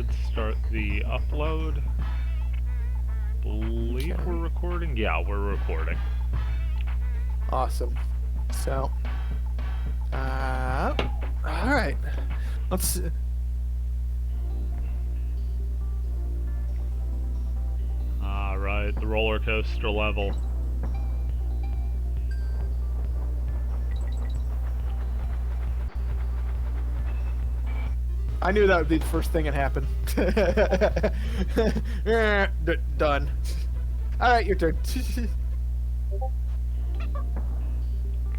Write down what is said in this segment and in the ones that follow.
should start the upload. Believe Okay. we're recording? Yeah, we're recording. Awesome. So, all right. Let's. Alright, the roller coaster level. I knew that would be the first thing that happened. Done. All right, your turn. Okay,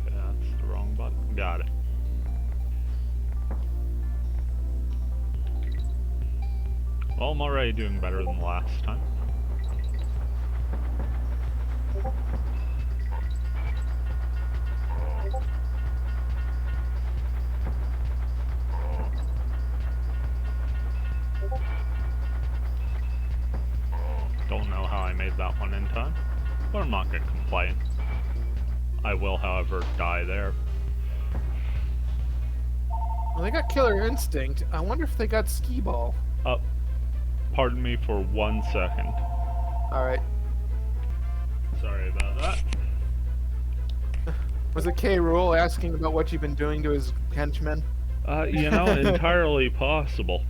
that's the wrong button. Got it. Well, I'm already doing better than last time. Don't know how I made that one in time, but I'm not gonna complain. I will, however, die there. Well, they got Killer Instinct. I wonder if they got Skee Ball. Pardon me for 1 second. All right. Sorry about that. Was it K. Rool asking about what you've been doing to his henchmen? You know, entirely possible.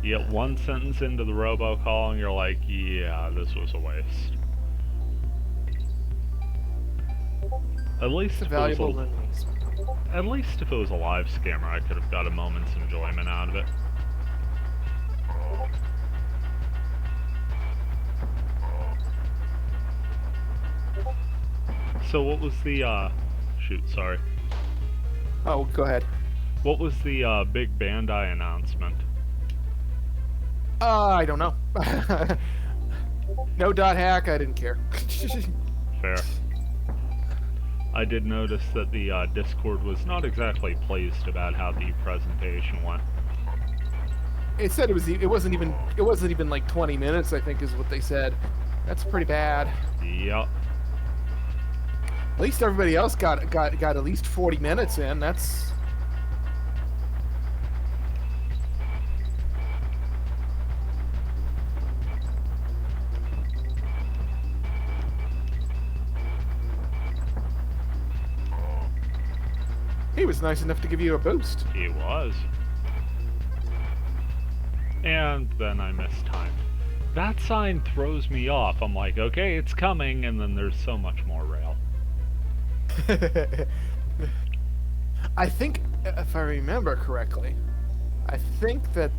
You get one sentence into the robocall and you're like, yeah, this was a waste. At least if it was at least if it was a live scammer, I could have got a moment's enjoyment out of it. So what was the, shoot, sorry. Oh, go ahead. What was the, big Bandai announcement? I don't know. No dot hack. I didn't care. Fair. I did notice that the Discord was not exactly pleased about how the presentation went. It said it wasn't even like 20 minutes, I think is what they said. That's pretty bad. Yup. At least everybody else got at least 40 minutes in. That's He was nice enough to give you a boost. He was. And then I mistimed. That sign throws me off. I'm like, okay, it's coming, and then there's so much more rail. I think, if I remember correctly, I think that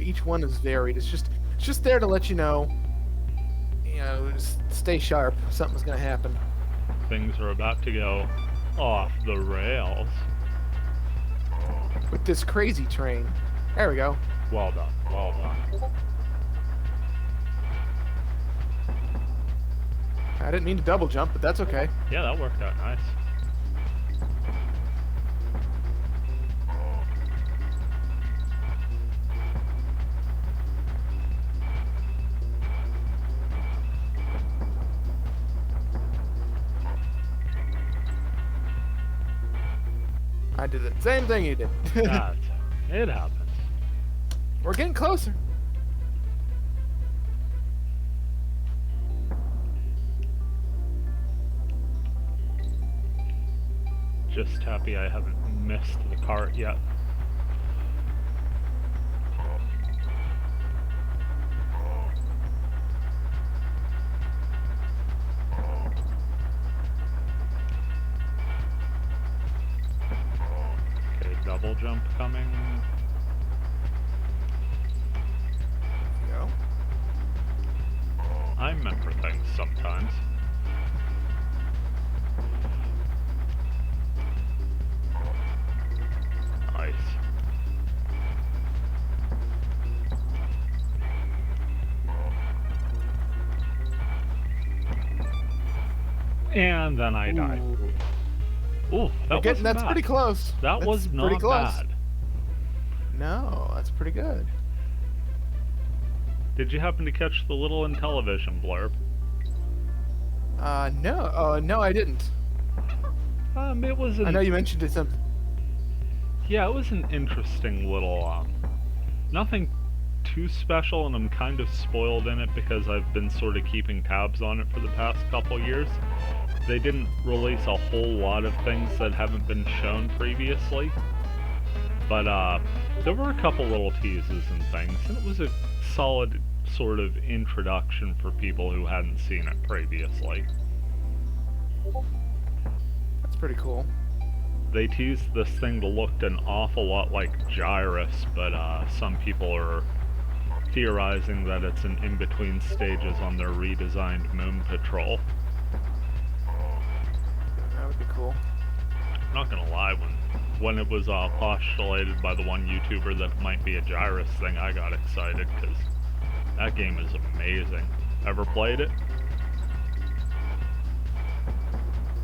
each one is varied. It's just there to let you know, just stay sharp. Something's gonna happen. Things are about to go off the rails. With this crazy train. There we go. Well done, well done. I didn't mean to double jump, but that's okay. Yeah, that worked out nice. I did the same thing you did. It happens. We're getting closer. Just happy I haven't missed the cart yet. Okay, double jump coming. Go. I remember things sometimes. Nice. And then I died. Ooh, That's pretty close. That was not pretty close. bad. No, that's pretty good. Did you happen to catch the little Intellivision blurb? No, I didn't. It was I know you mentioned it some. Yeah, it was an interesting little, nothing too special, and I'm kind of spoiled in it because I've been sort of keeping tabs on it for the past couple years. They didn't release a whole lot of things that haven't been shown previously, but there were a couple little teases and things, and it was a solid sort of introduction for people who hadn't seen it previously. That's pretty cool. They teased this thing that looked an awful lot like Gyrus, but some people are theorizing that it's an in-between stages on their redesigned Moon Patrol. That would be cool. I'm not gonna lie, when it was postulated by the one YouTuber that it might be a Gyrus thing, I got excited, because that game is amazing. Ever played it?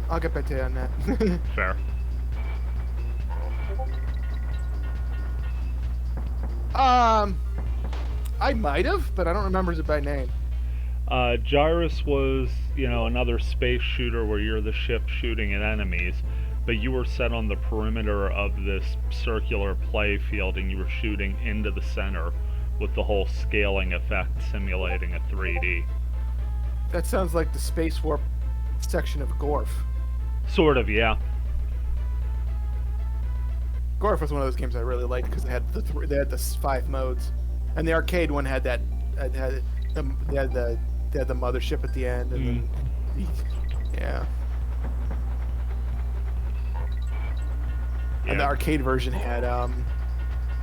I'll get back to you on that. Fair. I might have, but I don't remember it by name. Gyrus was, another space shooter where you're the ship shooting at enemies, but you were set on the perimeter of this circular play field and you were shooting into the center with the whole scaling effect simulating a 3D. That sounds like the Space Warp section of Gorf. Sort of, yeah. Gorf was one of those games I really liked because they had the 5 modes, and the arcade one had that they had the mothership at the end, and then yeah. And the arcade version had a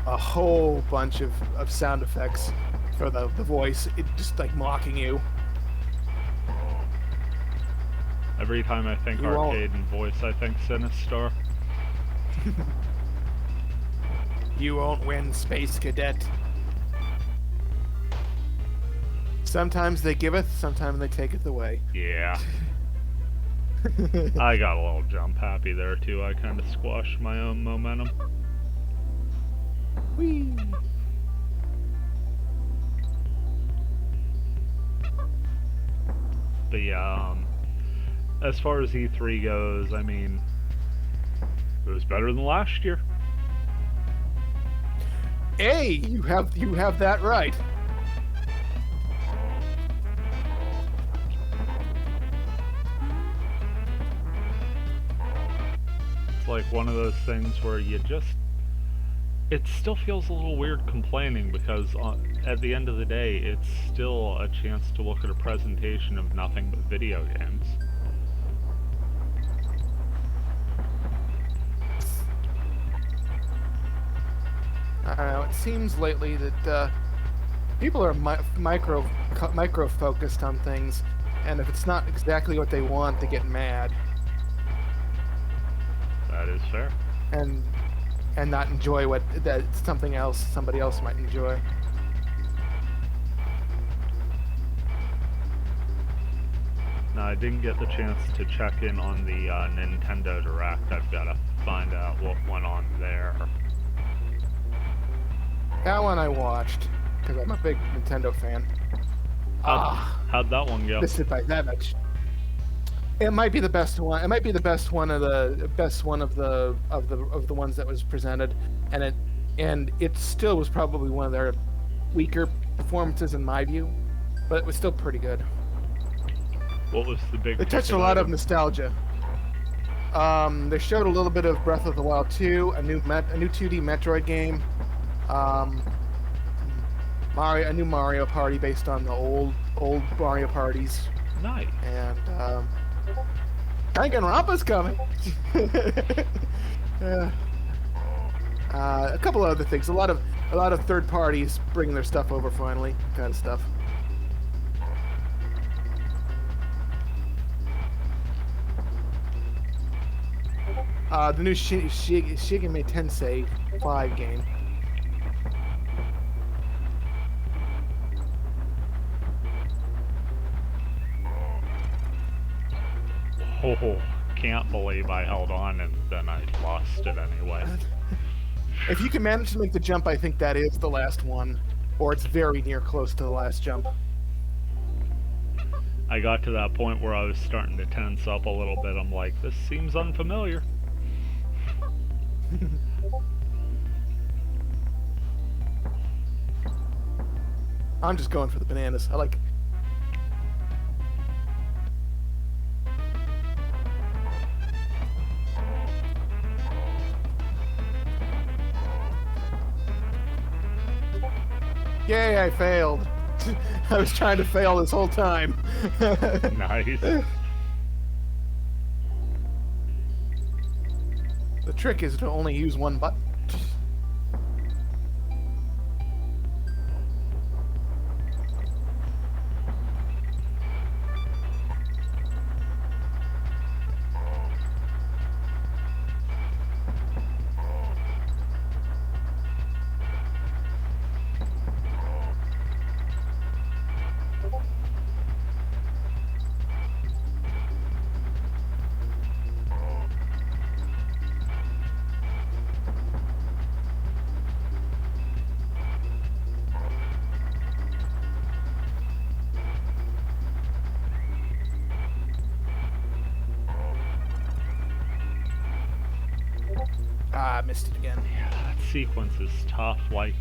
whole bunch of sound effects for the voice, it just like mocking you. Every time I think arcade and voice, I think Sinistar. You won't win, Space Cadet. Sometimes they giveth, sometimes they taketh away. Yeah. I got a little jump happy there too. I kind of squashed my own momentum. Whee! But yeah, as far as E3 goes, I mean, it was better than last year. Hey, you have that right. It's like one of those things where it still feels a little weird complaining because at the end of the day, it's still a chance to look at a presentation of nothing but video games. I don't know. It seems lately that people are micro focused on things, and if it's not exactly what they want, they get mad. That is fair. And not enjoy somebody else might enjoy. Now, I didn't get the chance to check in on the Nintendo Direct. I've got to find out what went on there. That one I watched because I'm a big Nintendo fan. How'd that one go? Missed it by that much. It might be the best one. It might be the best one of the ones that was presented, and it still was probably one of their weaker performances in my view, but it was still pretty good. What was the big? They touched a lot of nostalgia. They showed a little bit of Breath of the Wild 2, a new 2D Metroid game, a new Mario Party based on the old Mario parties. Nice. And Danganronpa's coming. A couple of other things. A lot of third parties bringing their stuff over finally, kind of stuff. The new Shigeme Tensei 5 game. Oh, can't believe I held on and then I lost it anyway. If you can manage to make the jump, I think that is the last one, or it's very near close to the last jump. I got to that point where I was starting to tense up a little bit. I'm like, this seems unfamiliar. I'm just going for the bananas. I like. Yay, I failed. I was trying to fail this whole time. Nice. The trick is to only use one button. Ah, I missed it again. Yeah, that sequence is tough, like,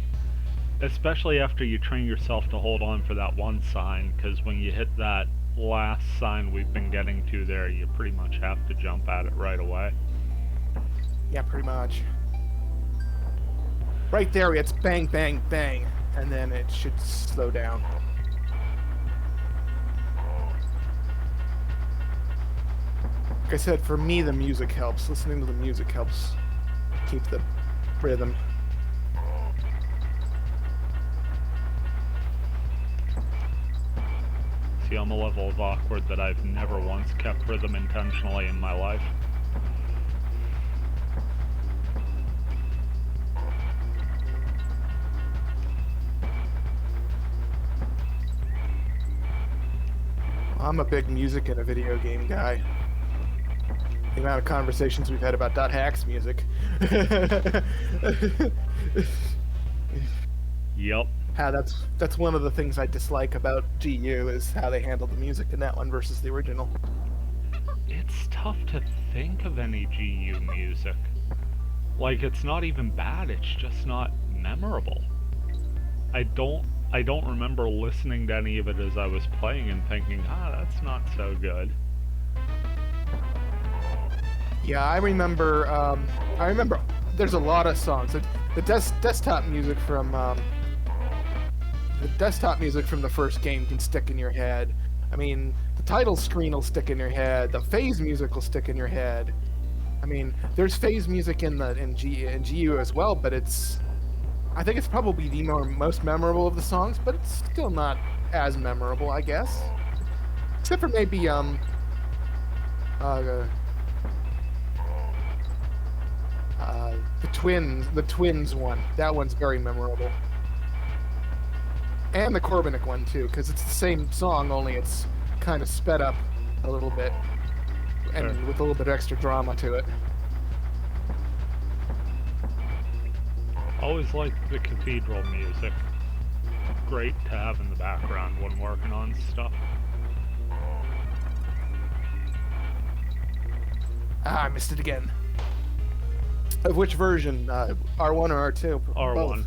especially after you train yourself to hold on for that one sign, because when you hit that last sign we've been getting to there, you pretty much have to jump at it right away. Yeah, pretty much. Right there, it's bang, bang, bang, and then it should slow down. Like I said, for me, the music helps. Listening to the music helps keep the rhythm. See, I'm a level of awkward that I've never once kept rhythm intentionally in my life. I'm a big music and a video game guy. The amount of conversations we've had about .hacks music. Yep. That's one of the things I dislike about GU is how they handle the music in that one versus the original. It's tough to think of any GU music. Like, it's not even bad, it's just not memorable. I don't remember listening to any of it as I was playing and thinking, that's not so good. Yeah, I remember there's a lot of songs. The desktop music from the first game can stick in your head. I mean, the title screen will stick in your head. The phase music will stick in your head. I mean, there's phase music in GU as well, but I think it's probably the most memorable of the songs, but it's still not as memorable, I guess. Except for maybe the Twins one. That one's very memorable. And the Corbinic one too, because it's the same song, only it's kind of sped up a little bit, and with a little bit extra drama to it. Always liked the cathedral music. Great to have in the background when working on stuff. I missed it again. Of which version? R1 or R2? R1.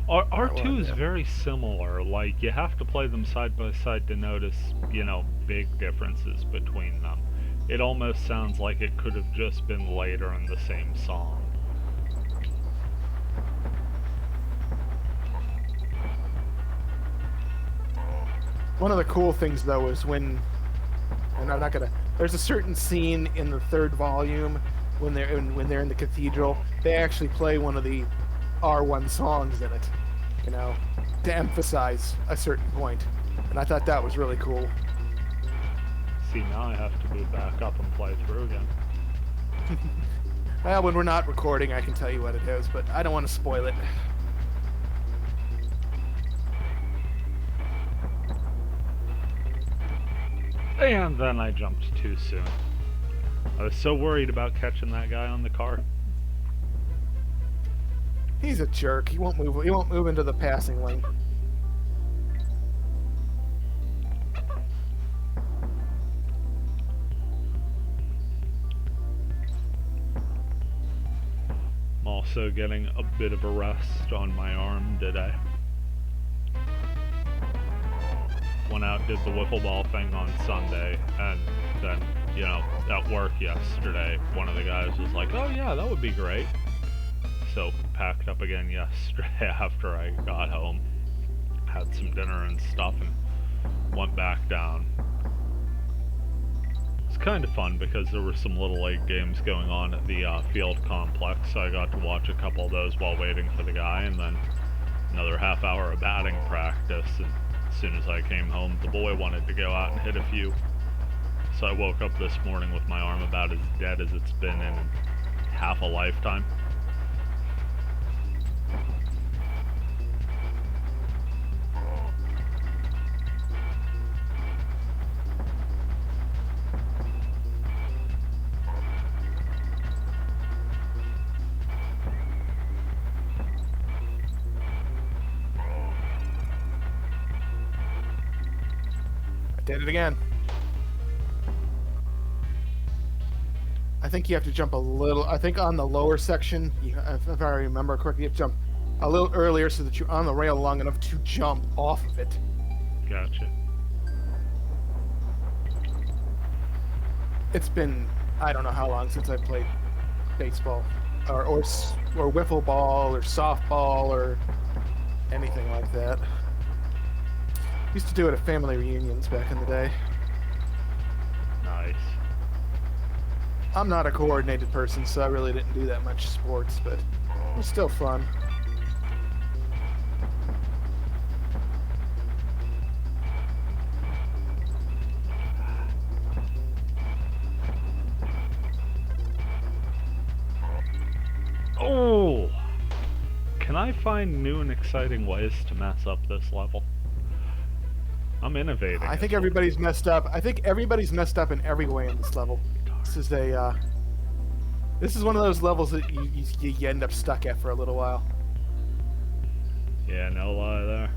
Both. R2 is yeah. very similar. Like, you have to play them side by side to notice, big differences between them. It almost sounds like it could have just been later in the same song. One of the cool things, though, is when... And I'm not gonna... There's a certain scene in the third volume when they're in the cathedral. They actually play one of the R1 songs in it, to emphasize a certain point. And I thought that was really cool. See, now I have to move back up and play through again. Well, when we're not recording, I can tell you what it is, but I don't want to spoil it. And then I jumped too soon. I was so worried about catching that guy on the car. He's a jerk. He won't move. He won't move into the passing lane. I'm also getting a bit of a rest on my arm today. went out, did the wiffle ball thing on Sunday, and then, you know, at work yesterday, one of the guys was like, oh yeah, that would be great. So packed up again yesterday after I got home, had some dinner and stuff, and went back down. It's kind of fun because there were some Little League games going on at the field complex, so I got to watch a couple of those while waiting for the guy, and then another half hour of batting practice. And as soon as I came home, the boy wanted to go out and hit a few. So I woke up this morning with my arm about as dead as it's been in half a lifetime. Did it again. I think you have to jump a little. I think on the lower section, if I remember correctly, you have to jump a little earlier so that you're on the rail long enough to jump off of it. Gotcha. It's been, I don't know how long since I played baseball, or wiffle ball, or softball, or anything like that. Used to do it at family reunions back in the day. Nice. I'm not a coordinated person, so I really didn't do that much sports, but it was still fun. Oh! Can I find new and exciting ways to mess up this level? I'm innovating. I think everybody's messed up. I think everybody's messed up in every way in this level. This is this is one of those levels that you end up stuck at for a little while. Yeah, no lie there.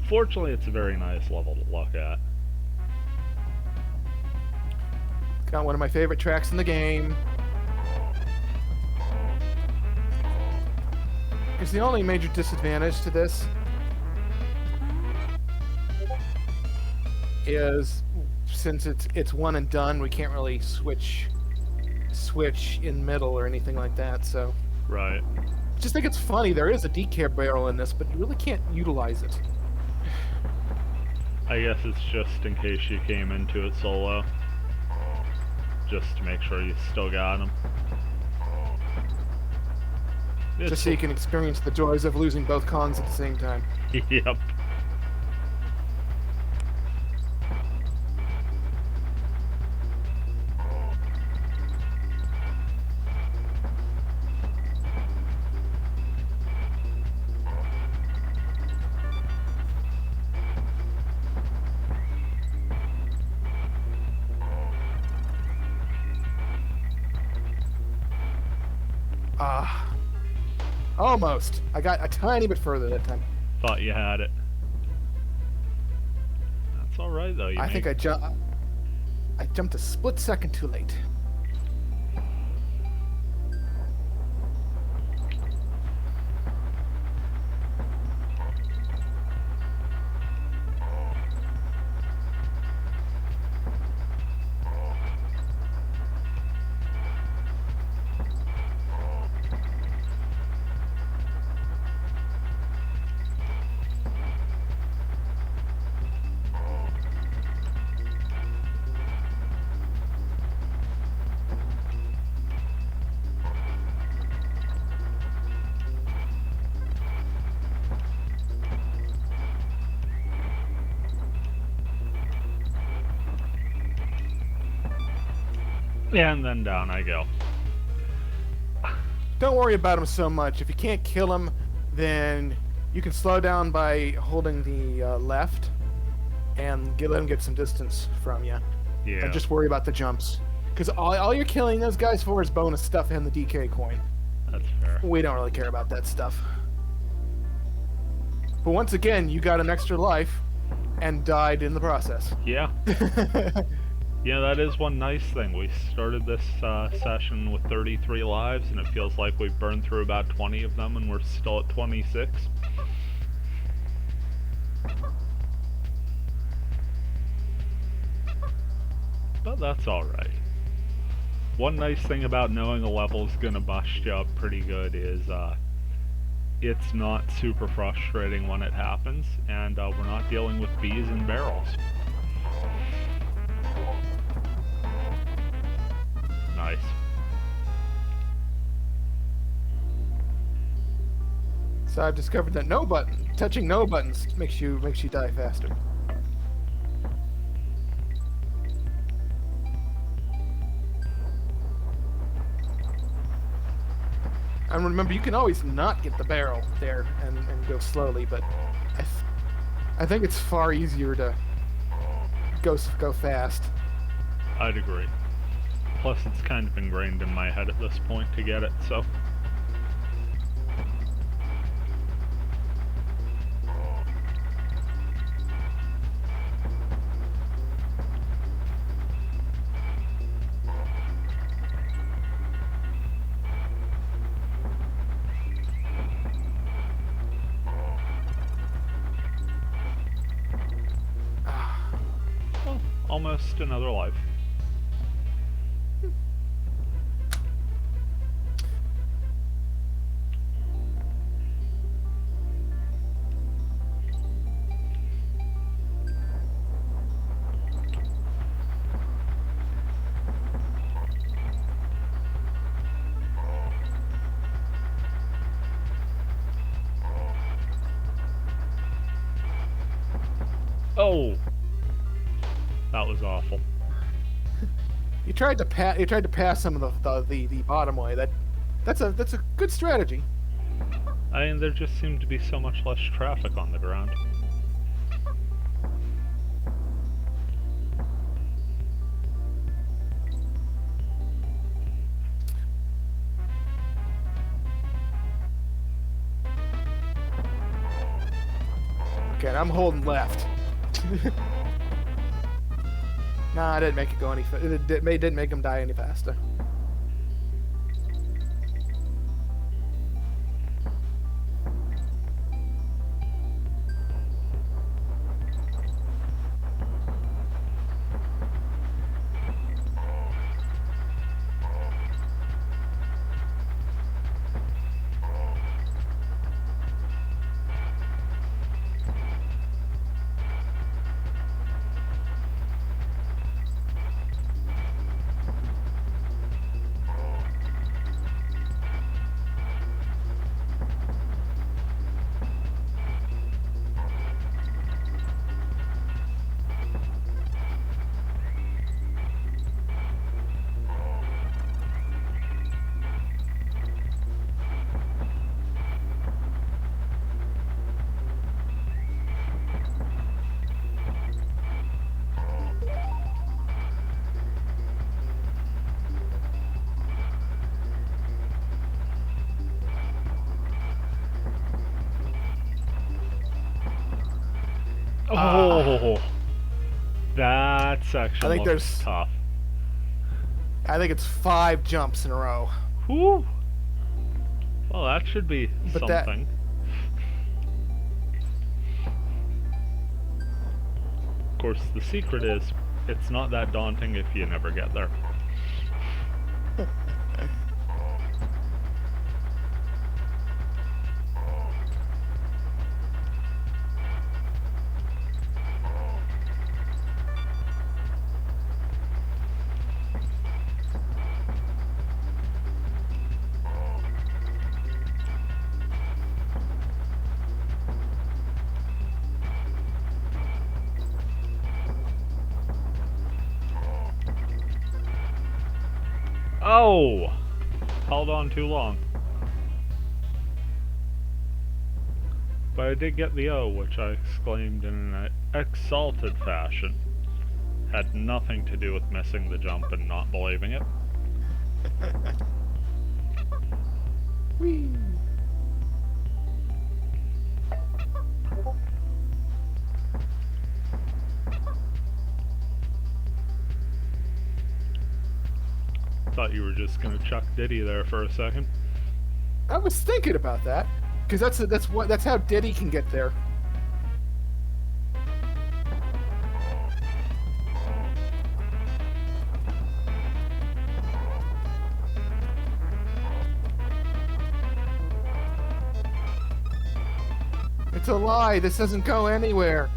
Fortunately, it's a very nice level to look at. Got one of my favorite tracks in the game. It's the only major disadvantage to this is since it's one and done, we can't really switch in middle or anything like that. So Right. just think it's funny. There is a DK barrel in this, but you really can't utilize it. I guess it's just in case you came into it solo. Just to make sure you still got him. Just so you can experience the joys of losing both cons at the same time. Yep. Almost. I got a tiny bit further that time. Thought you had it. That's alright though. I think I jumped a split second too late. And then down I go. Don't worry about him so much. If you can't kill him, then you can slow down by holding the left and let him get some distance from you. Yeah. And just worry about the jumps. Because all you're killing those guys for is bonus stuff and the DK coin. That's fair. We don't really care about that stuff. But once again, you got an extra life and died in the process. Yeah. Yeah, that is one nice thing. We started this session with 33 lives, and it feels like we've burned through about 20 of them, and we're still at 26. but that's alright. One nice thing about knowing a level's gonna bust you up pretty good is, it's not super frustrating when it happens, and we're not dealing with bees and barrels. Nice. So I've discovered that touching no buttons makes you die faster. And remember, you can always not get the barrel there and go slowly, but I think it's far easier to go fast. I'd agree. Plus, it's kind of ingrained in my head at this point to get it, so... Well, almost another life. Oh, that was awful. You tried to pass some of the bottom way. That's a good strategy. I mean, there just seemed to be so much less traffic on the ground. Okay, I'm holding left. Nah, I didn't make it go any. It didn't make him die any faster. Oh, that section looks there's tough. I think it's 5 jumps in a row. Whew. Well, that should be But something. Of course, the secret is, it's not that daunting if you never get there. Oh! Held on too long. But I did get the O, which I exclaimed in an exalted fashion. Had nothing to do with missing the jump and not believing it. Whee! Thought you were just gonna chuck Diddy there for a second. I was thinking about that, because that's how Diddy can get there. It's a lie. This doesn't go anywhere.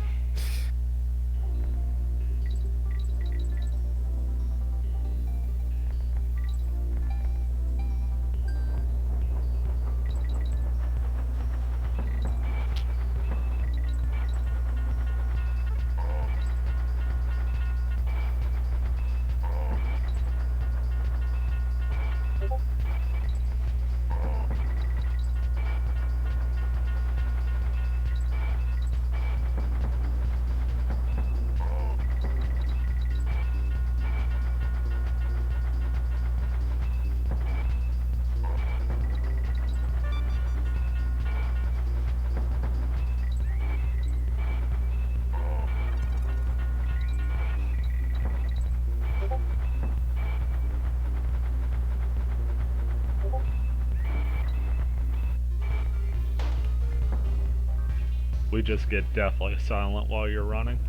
We just get deathly silent while you're running.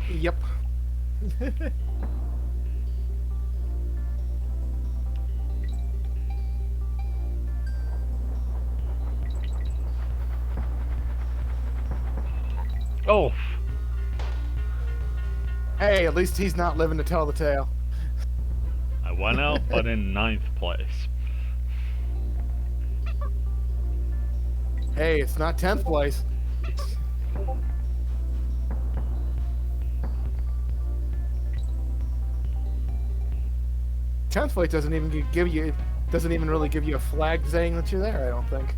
Yep. Oh! Hey, at least he's not living to tell the tale. I went out, but in 9th place. Hey, it's not 10th place. Tenth place doesn't even really give you a flag saying that you're there, I don't think.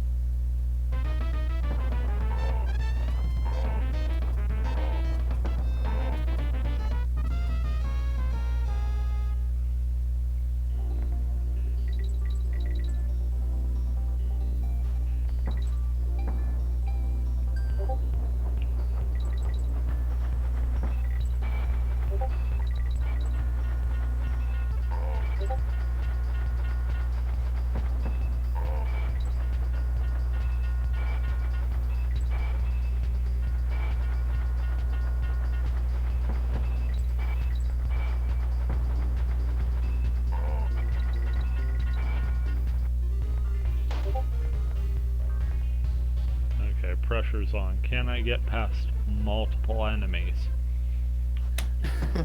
Okay, pressure's on. Can I get past multiple enemies? I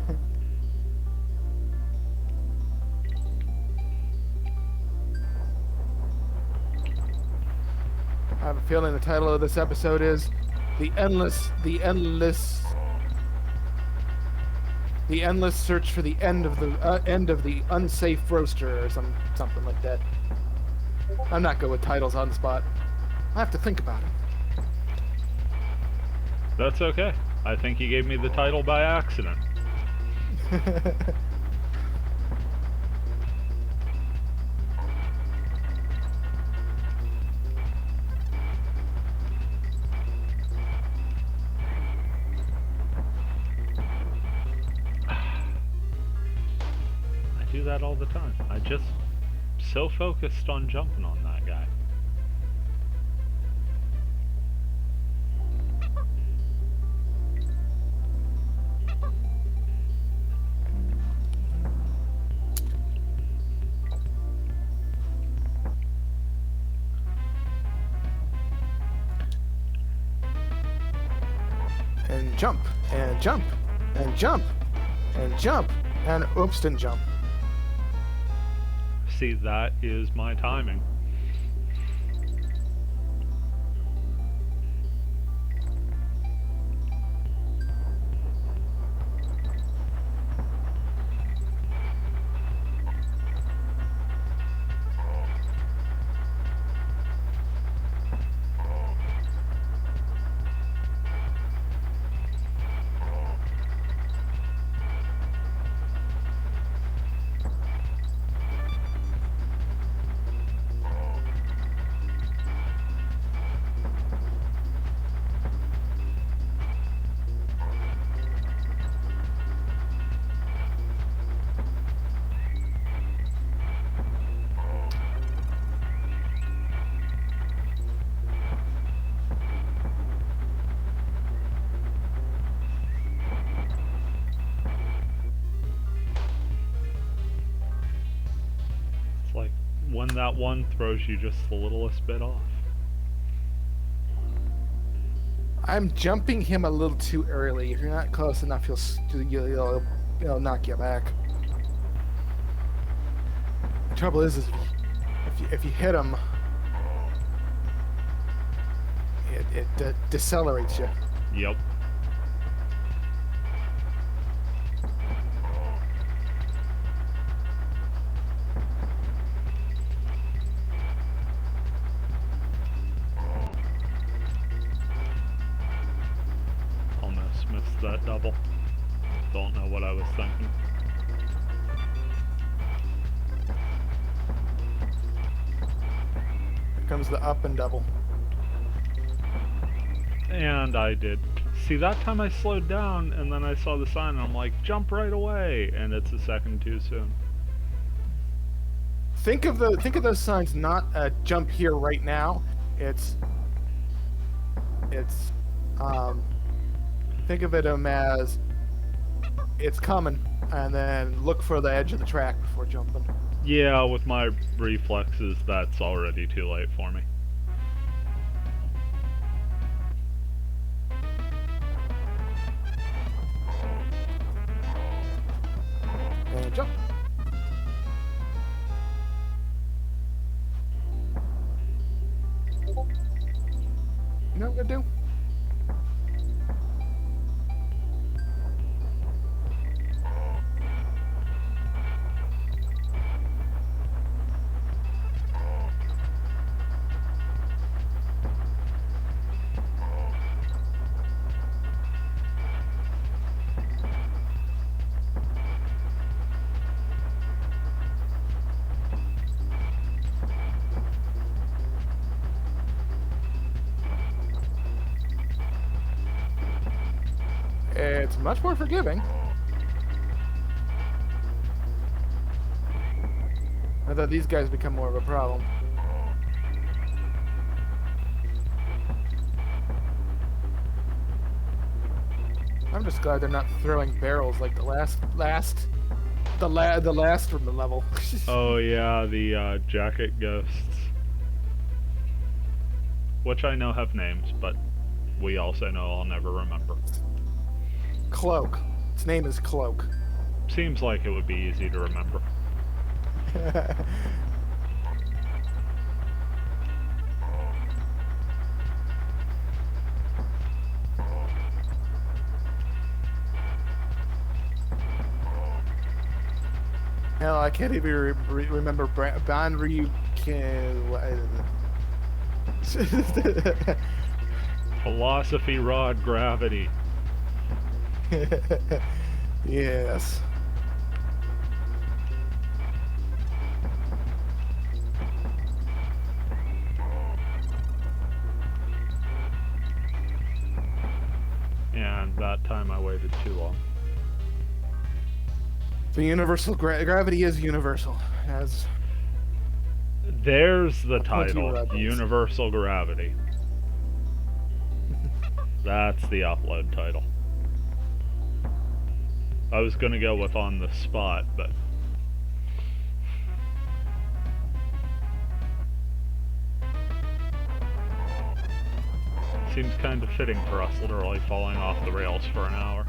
have a feeling the title of this episode is the endless search for the end of the unsafe roaster or something like that. I'm not good with titles on the spot. I have to think about it. That's okay. I think you gave me the title by accident. I do that all the time. I just so focused on jumping on that guy. And jump, and jump, and jump, and jump, and oops, didn't jump. See, that is my timing. When that one throws you just the littlest bit off. I'm jumping him a little too early. If you're not close enough, he'll knock you back. The trouble is if you hit him, it decelerates you. Yep. Almost missed that double. Don't know what I was thinking. Here comes the up and double. And I did. See, that time I slowed down, and then I saw the sign, and I'm like, jump right away! And it's a second too soon. Think of those signs not jump here right now. It's think of it as it's coming, and then look for the edge of the track before jumping. Yeah, with my reflexes, that's already too late for me. And jump. You know what I'm gonna do? It's much more forgiving. I thought these guys become more of a problem. I'm just glad they're not throwing barrels like the last from the level. Oh yeah, the jacket ghosts. Which I know have names, but we also know I'll never remember. Cloak. Its name is Cloak. Seems like it would be easy to remember. Hell, I can't even remember Banryu. Philosophy rod gravity. Yes. And that time I waited too long. The universal gravity is universal. As there's the Appointee title, rebels. Universal Gravity. That's the upload title. I was gonna go with On the Spot, but seems kind of fitting for us literally falling off the rails for an hour.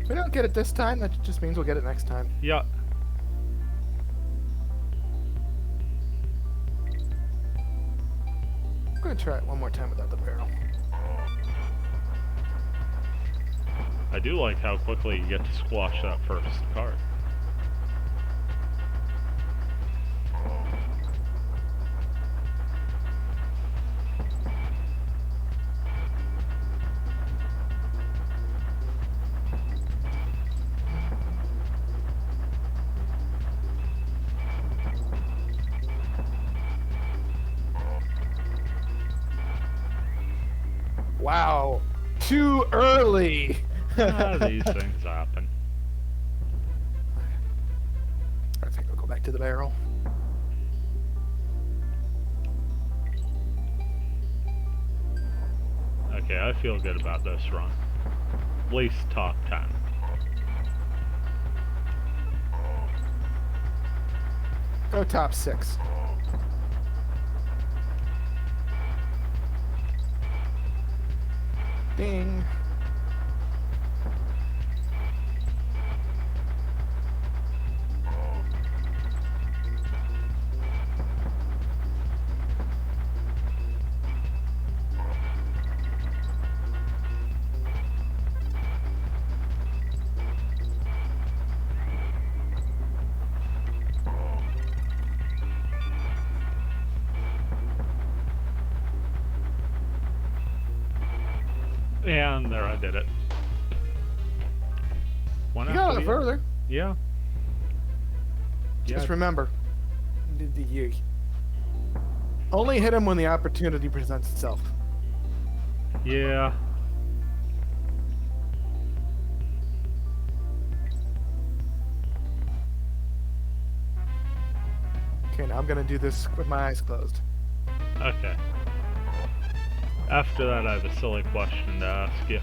If we don't get it this time, that just means we'll get it next time. Yeah. I'm gonna try it one more time without the barrel. I do like how quickly you get to squash that first card. Wow, too early. These things happen. I think I'll go back to the barrel. Okay, I feel good about this run. At least top 10. Go top 6. Ding. And there, I did it. One You after got the it other. further. Yeah. Just Yeah. remember, you only hit him when the opportunity presents itself. Yeah. Okay, now I'm gonna do this with my eyes closed. Okay. After that, I have a silly question to ask you.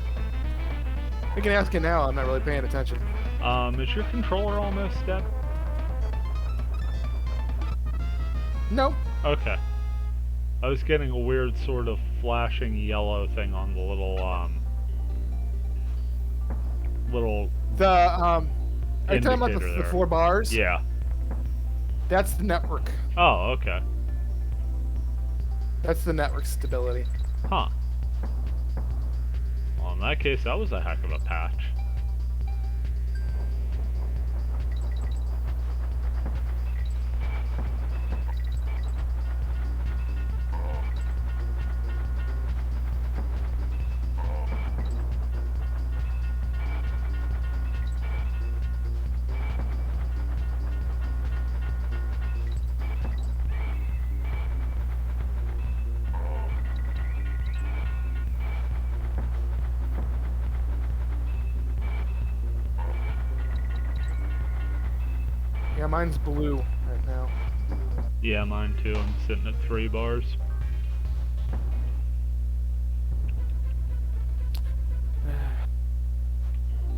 You can ask it now. I'm not really paying attention. Is your controller almost dead? Nope. Okay. I was getting a weird sort of flashing yellow thing on the little Are you talking about indicator the there. 4 bars? Yeah. That's the network. Oh, okay. That's the network stability. Huh. Well, in that case, that was a heck of a patch. Yeah, mine's blue right now. Yeah, mine too. I'm sitting at 3 bars.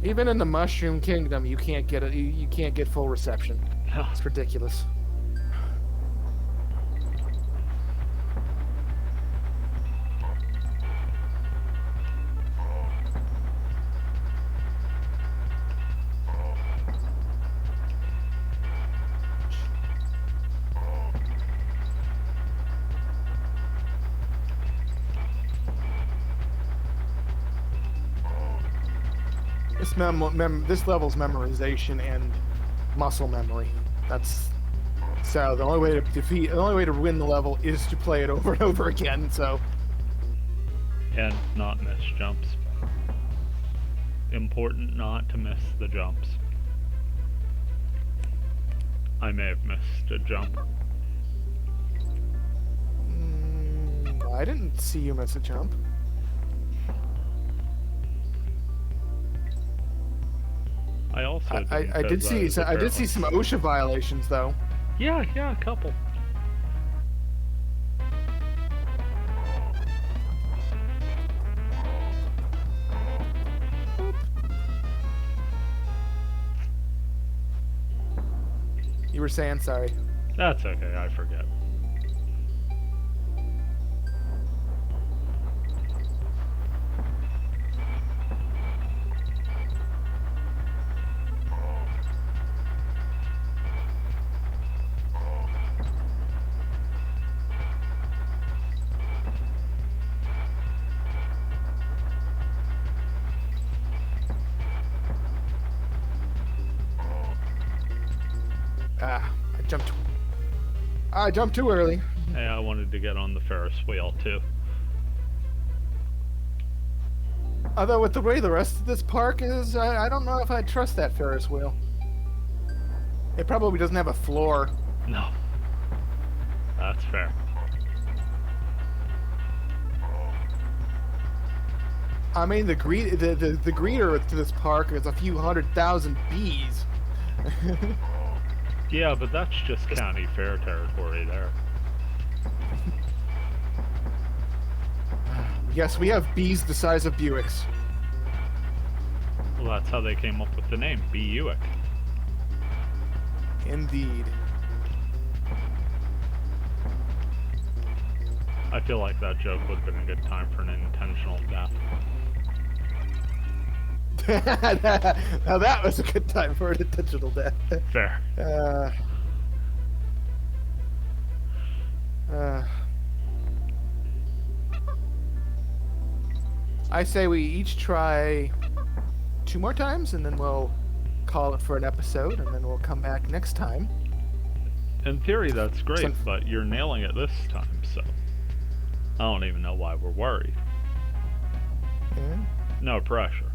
Even in the Mushroom Kingdom, you can't get you can't get full reception. It's ridiculous. This level's memorization and muscle memory. That's so the only way to win the level is to play it over and over again. So And not miss jumps. Important not to miss the jumps. I may have missed a jump. I didn't see you miss a jump. I also I did see some OSHA violations though. Yeah, a couple. You were saying sorry. That's okay, I forget. I jumped too early. Hey, I wanted to get on the Ferris wheel too. Although with the way the rest of this park is, I don't know if I trust that Ferris wheel. It probably doesn't have a floor. No. That's fair. I mean, the greeter to this park is a few 100,000 bees. Yeah, but that's just county fair territory there. Yes, we have bees the size of Buicks. Well, that's how they came up with the name, Buick. Indeed. I feel like that joke would have been a good time for an intentional death. Now that was a good time for a digital death. Fair. I say we each try 2 more times, and then we'll call it for an episode, and then we'll come back next time. In theory, that's great, So- but you're nailing it this time, so I don't even know why we're worried. Yeah. No pressure.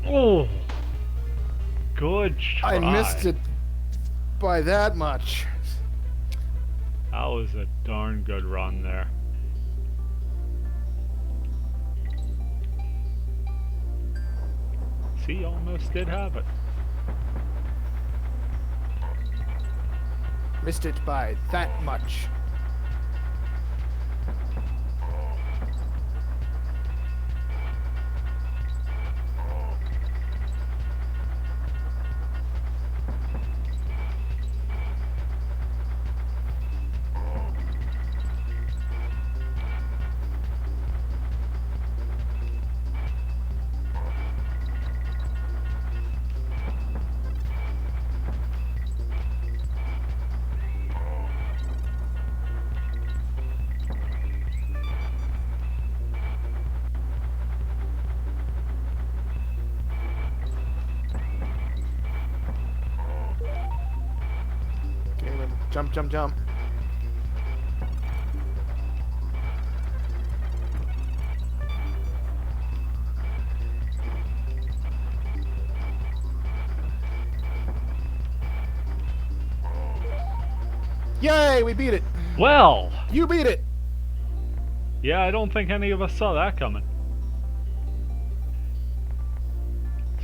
Oh, good try. I missed it by that much. That was a darn good run there. See, almost did have it. Missed it by that much. Jump, jump, jump. Yay, we beat it. Well, You beat it. yeah, I don't think any of us saw that coming.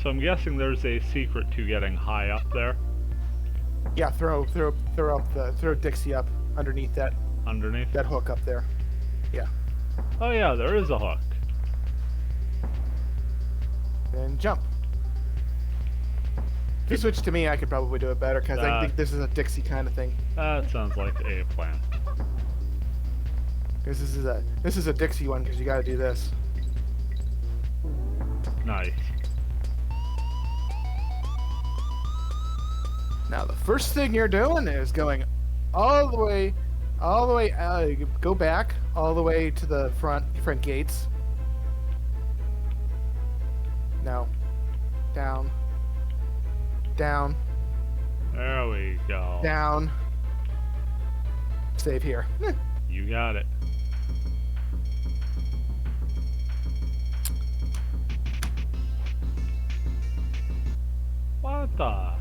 So I'm guessing there's a secret to getting high up there. Yeah, throw Dixie up underneath that Underneath. hook up there. Yeah. Oh yeah, there is a hook. And jump. If you switch to me, I could probably do it better because I think this is a Dixie kind of thing. That sounds like a plan. Because this is a Dixie one because you got to do this. Nice. Now the first thing you're doing is going all the way, go back all the way to the front gates. No, down, down, There we go. down. Save here. You got it. What the?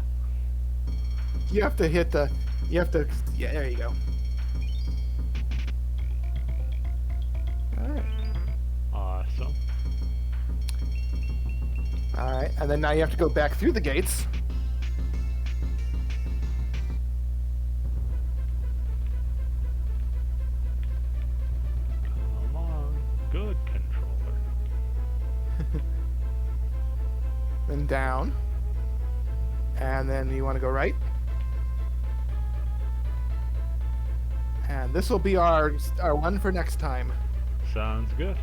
You have to hit the. You have to. Yeah, there you go. All right. Awesome. All right, and then now you have to go back through the gates. Come on. Good controller. Then down. And then you want to go right. And this will be our one for next time. Sounds good.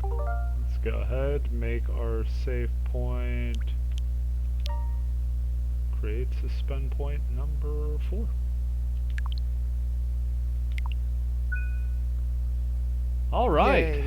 Let's go ahead, make our save point. Create suspend point number 4. All right. Yay.